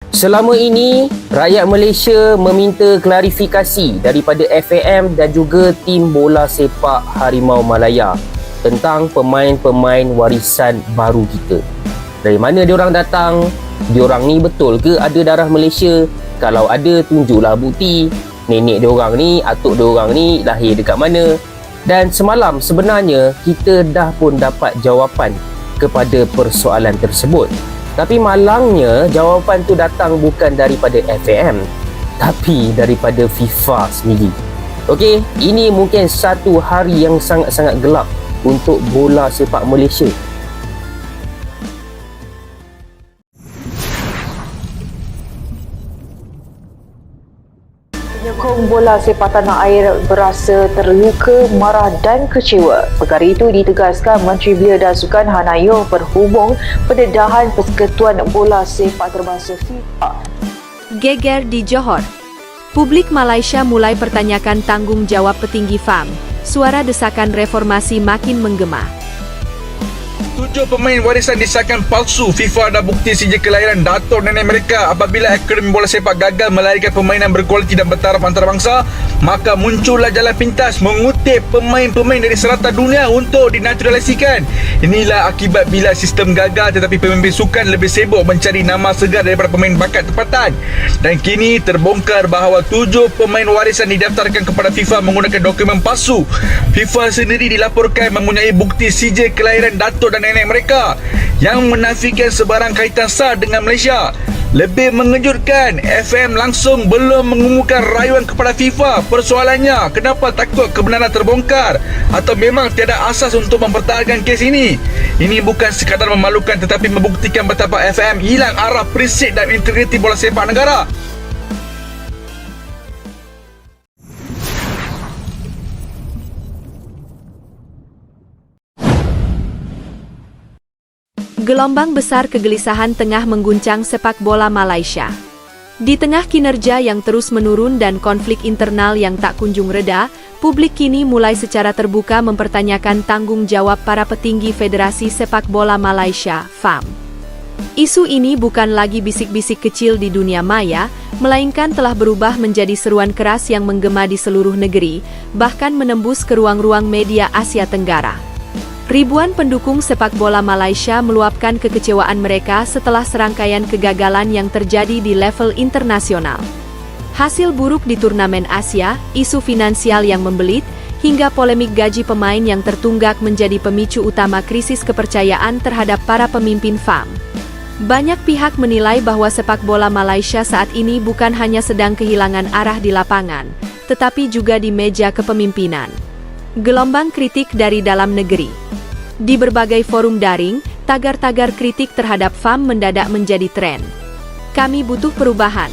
Selama ini, rakyat Malaysia meminta klarifikasi daripada FAM dan juga tim bola sepak Harimau Malaya tentang pemain-pemain warisan baru kita. Dari mana diorang datang? Diorang ni betul ke ada darah Malaysia? Kalau ada, tunjuklah bukti. Nenek diorang ni, atuk diorang ni lahir dekat mana? Dan semalam sebenarnya kita dah pun dapat jawapan kepada persoalan tersebut. Tapi malangnya jawapan tu datang bukan daripada FAM, tapi daripada FIFA sendiri. Okey, ini mungkin satu hari yang sangat-sangat gelap untuk bola sepak Malaysia. Penyokong bola sepak tanah air berasa terluka, marah dan kecewa. Perkara itu ditegaskan Menteri Belia dan Sukan Hanayo berhubung pendedahan Persekutuan Bola Sepak Terbangsa FIFA. Geger di Johor. Publik Malaysia mulai pertanyakan tanggungjawab petinggi FAM. Suara desakan reformasi makin menggema. 7 pemain warisan disahkan palsu. FIFA dah bukti sijil kelahiran datuk nenek mereka. Apabila Akademi Bola Sepak gagal melahirkan permainan berkualiti dan bertaraf antarabangsa, maka muncullah jalan pintas mengutip pemain-pemain dari serata dunia untuk dinaturalisasikan. Inilah akibat bila sistem gagal tetapi pemimpin sukan lebih sibuk mencari nama segar daripada pemain bakat tempatan. Dan kini terbongkar bahawa 7 pemain warisan didaftarkan kepada FIFA menggunakan dokumen palsu. FIFA sendiri dilaporkan mempunyai bukti sijil kelahiran datuk dan nenek mereka yang menafikan sebarang kaitan sah dengan Malaysia. Lebih mengejutkan, FM langsung belum mengumumkan rayuan kepada FIFA. Persoalannya, kenapa takut kebenaran terbongkar? Atau memang tiada asas untuk mempertahankan kes ini? Ini bukan sekadar memalukan tetapi membuktikan betapa FM hilang arah prinsip dan integriti bola sepak negara. Gelombang besar kegelisahan tengah mengguncang sepak bola Malaysia. Di tengah kinerja yang terus menurun dan konflik internal yang tak kunjung reda, publik kini mulai secara terbuka mempertanyakan tanggung jawab para petinggi Federasi Sepak Bola Malaysia, FAM. Isu ini bukan lagi bisik-bisik kecil di dunia maya, melainkan telah berubah menjadi seruan keras yang menggema di seluruh negeri, bahkan menembus ke ruang-ruang media Asia Tenggara. Ribuan pendukung sepak bola Malaysia meluapkan kekecewaan mereka setelah serangkaian kegagalan yang terjadi di level internasional. Hasil buruk di turnamen Asia, isu finansial yang membelit, hingga polemik gaji pemain yang tertunggak menjadi pemicu utama krisis kepercayaan terhadap para pemimpin FAM. Banyak pihak menilai bahwa sepak bola Malaysia saat ini bukan hanya sedang kehilangan arah di lapangan, tetapi juga di meja kepemimpinan. Gelombang kritik dari dalam negeri. Di berbagai forum daring, tagar-tagar kritik terhadap FAM mendadak menjadi tren. Kami butuh perubahan.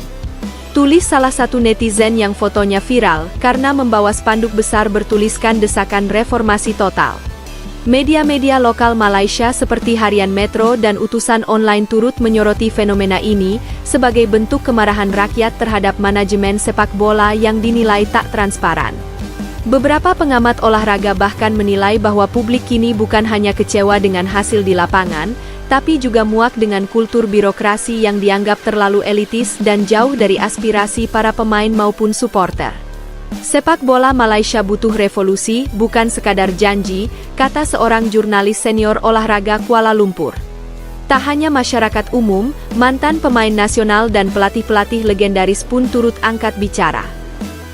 Tulis salah satu netizen yang fotonya viral karena membawa spanduk besar bertuliskan desakan reformasi total. Media-media lokal Malaysia seperti Harian Metro dan utusan online turut menyoroti fenomena ini sebagai bentuk kemarahan rakyat terhadap manajemen sepak bola yang dinilai tak transparan. Beberapa pengamat olahraga bahkan menilai bahwa publik kini bukan hanya kecewa dengan hasil di lapangan, tapi juga muak dengan kultur birokrasi yang dianggap terlalu elitis dan jauh dari aspirasi para pemain maupun supporter. Sepak bola Malaysia butuh revolusi, bukan sekadar janji, kata seorang jurnalis senior olahraga Kuala Lumpur. Tak hanya masyarakat umum, mantan pemain nasional dan pelatih-pelatih legendaris pun turut angkat bicara.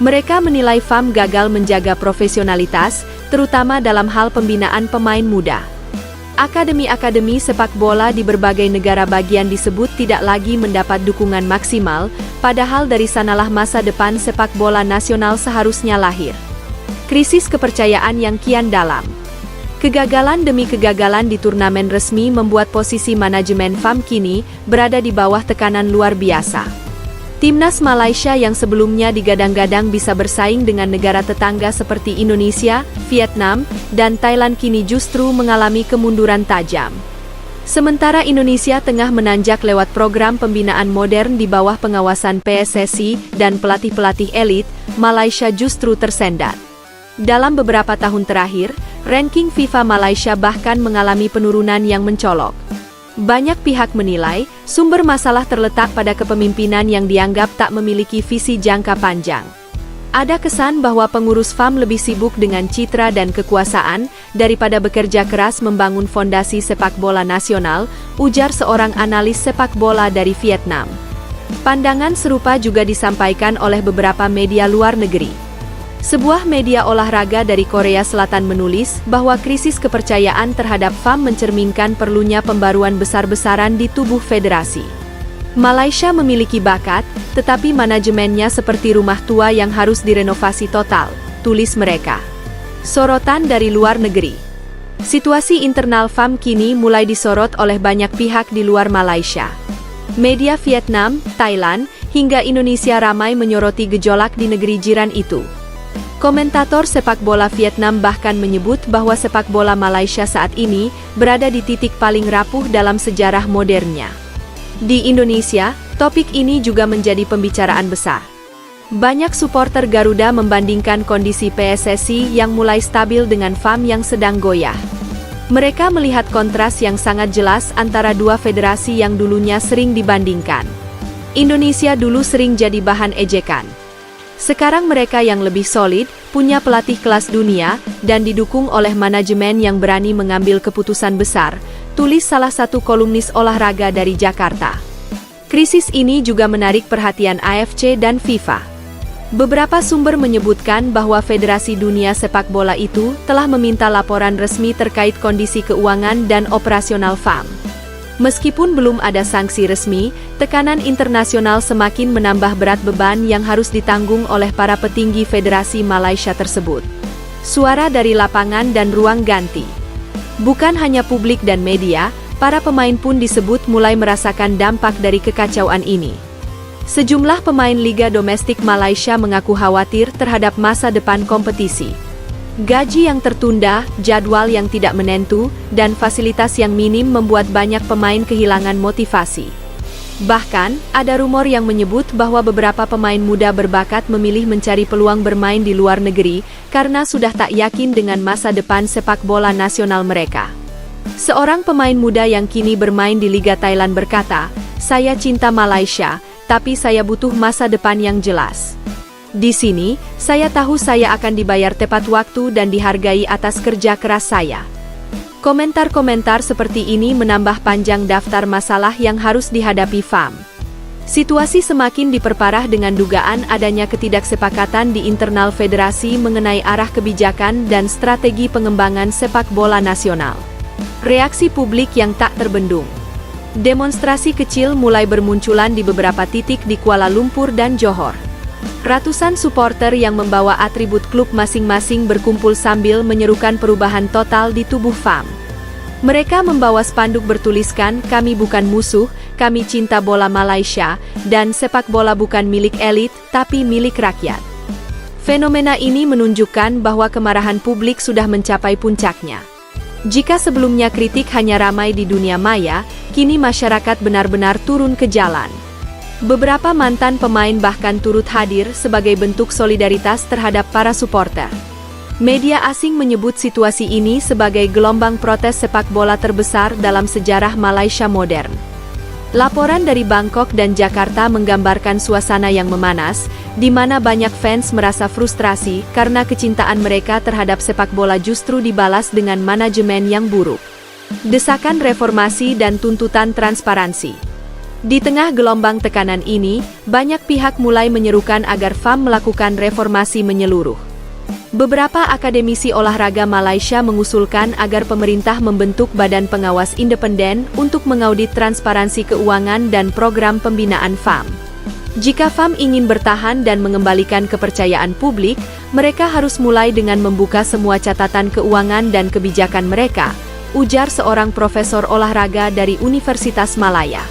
Mereka menilai FAM gagal menjaga profesionalitas, terutama dalam hal pembinaan pemain muda. Akademi-akademi sepak bola di berbagai negara bagian disebut tidak lagi mendapat dukungan maksimal, padahal dari sanalah masa depan sepak bola nasional seharusnya lahir. Krisis kepercayaan yang kian dalam. Kegagalan demi kegagalan di turnamen resmi membuat posisi manajemen FAM kini berada di bawah tekanan luar biasa. Timnas Malaysia yang sebelumnya digadang-gadang bisa bersaing dengan negara tetangga seperti Indonesia, Vietnam, dan Thailand kini justru mengalami kemunduran tajam. Sementara Indonesia tengah menanjak lewat program pembinaan modern di bawah pengawasan PSSI dan pelatih-pelatih elit, Malaysia justru tersendat. Dalam beberapa tahun terakhir, ranking FIFA Malaysia bahkan mengalami penurunan yang mencolok. Banyak pihak menilai sumber masalah terletak pada kepemimpinan yang dianggap tak memiliki visi jangka panjang. Ada kesan bahwa pengurus FAM lebih sibuk dengan citra dan kekuasaan daripada bekerja keras membangun fondasi sepak bola nasional, ujar seorang analis sepak bola dari Vietnam. Pandangan serupa juga disampaikan oleh beberapa media luar negeri. Sebuah media olahraga dari Korea Selatan menulis bahwa krisis kepercayaan terhadap FAM mencerminkan perlunya pembaruan besar-besaran di tubuh federasi. Malaysia memiliki bakat, tetapi manajemennya seperti rumah tua yang harus direnovasi total, tulis mereka. Sorotan dari luar negeri. Situasi internal FAM kini mulai disorot oleh banyak pihak di luar Malaysia. Media Vietnam, Thailand, hingga Indonesia ramai menyoroti gejolak di negeri jiran itu. Komentator sepak bola Vietnam bahkan menyebut bahwa sepak bola Malaysia saat ini berada di titik paling rapuh dalam sejarah modernnya. Di Indonesia, topik ini juga menjadi pembicaraan besar. Banyak suporter Garuda membandingkan kondisi PSSI yang mulai stabil dengan FAM yang sedang goyah. Mereka melihat kontras yang sangat jelas antara dua federasi yang dulunya sering dibandingkan. Indonesia dulu sering jadi bahan ejekan. Sekarang mereka yang lebih solid, punya pelatih kelas dunia, dan didukung oleh manajemen yang berani mengambil keputusan besar, tulis salah satu kolumnis olahraga dari Jakarta. Krisis ini juga menarik perhatian AFC dan FIFA. Beberapa sumber menyebutkan bahwa Federasi Dunia Sepak Bola itu telah meminta laporan resmi terkait kondisi keuangan dan operasional FAM. Meskipun belum ada sanksi resmi, tekanan internasional semakin menambah berat beban yang harus ditanggung oleh para petinggi Federasi Malaysia tersebut. Suara dari lapangan dan ruang ganti. Bukan hanya publik dan media, para pemain pun disebut mulai merasakan dampak dari kekacauan ini. Sejumlah pemain Liga Domestik Malaysia mengaku khawatir terhadap masa depan kompetisi. Gaji yang tertunda, jadwal yang tidak menentu, dan fasilitas yang minim membuat banyak pemain kehilangan motivasi. Bahkan, ada rumor yang menyebut bahwa beberapa pemain muda berbakat memilih mencari peluang bermain di luar negeri karena sudah tak yakin dengan masa depan sepak bola nasional mereka. Seorang pemain muda yang kini bermain di Liga Thailand berkata, "Saya cinta Malaysia, tapi saya butuh masa depan yang jelas. Di sini, saya tahu saya akan dibayar tepat waktu dan dihargai atas kerja keras saya." Komentar-komentar seperti ini menambah panjang daftar masalah yang harus dihadapi FAM. Situasi semakin diperparah dengan dugaan adanya ketidaksepakatan di internal federasi mengenai arah kebijakan dan strategi pengembangan sepak bola nasional. Reaksi publik yang tak terbendung. Demonstrasi kecil mulai bermunculan di beberapa titik di Kuala Lumpur dan Johor. Ratusan suporter yang membawa atribut klub masing-masing berkumpul sambil menyerukan perubahan total di tubuh FAM. Mereka membawa spanduk bertuliskan, "Kami bukan musuh, kami cinta bola Malaysia, dan sepak bola bukan milik elit, tapi milik rakyat." Fenomena ini menunjukkan bahwa kemarahan publik sudah mencapai puncaknya. Jika sebelumnya kritik hanya ramai di dunia maya, kini masyarakat benar-benar turun ke jalan. Beberapa mantan pemain bahkan turut hadir sebagai bentuk solidaritas terhadap para suporter. Media asing menyebut situasi ini sebagai gelombang protes sepak bola terbesar dalam sejarah Malaysia modern. Laporan dari Bangkok dan Jakarta menggambarkan suasana yang memanas, di mana banyak fans merasa frustrasi karena kecintaan mereka terhadap sepak bola justru dibalas dengan manajemen yang buruk. Desakan reformasi dan tuntutan transparansi. Di tengah gelombang tekanan ini, banyak pihak mulai menyerukan agar FAM melakukan reformasi menyeluruh. Beberapa akademisi olahraga Malaysia mengusulkan agar pemerintah membentuk badan pengawas independen untuk mengaudit transparansi keuangan dan program pembinaan FAM. Jika FAM ingin bertahan dan mengembalikan kepercayaan publik, mereka harus mulai dengan membuka semua catatan keuangan dan kebijakan mereka, ujar seorang profesor olahraga dari Universitas Malaya.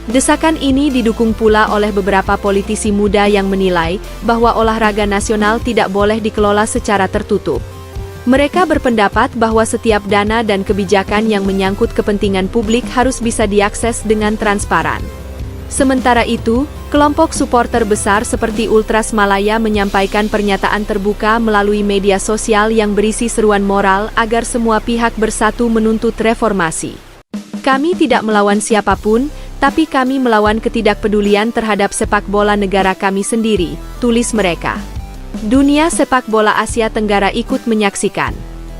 Desakan ini didukung pula oleh beberapa politisi muda yang menilai bahwa olahraga nasional tidak boleh dikelola secara tertutup. Mereka berpendapat bahwa setiap dana dan kebijakan yang menyangkut kepentingan publik harus bisa diakses dengan transparan. Sementara itu, kelompok suporter besar seperti Ultras Malaya menyampaikan pernyataan terbuka melalui media sosial yang berisi seruan moral agar semua pihak bersatu menuntut reformasi. Kami tidak melawan siapapun, tapi kami melawan ketidakpedulian terhadap sepak bola negara kami sendiri, tulis mereka. Dunia sepak bola Asia Tenggara ikut menyaksikan.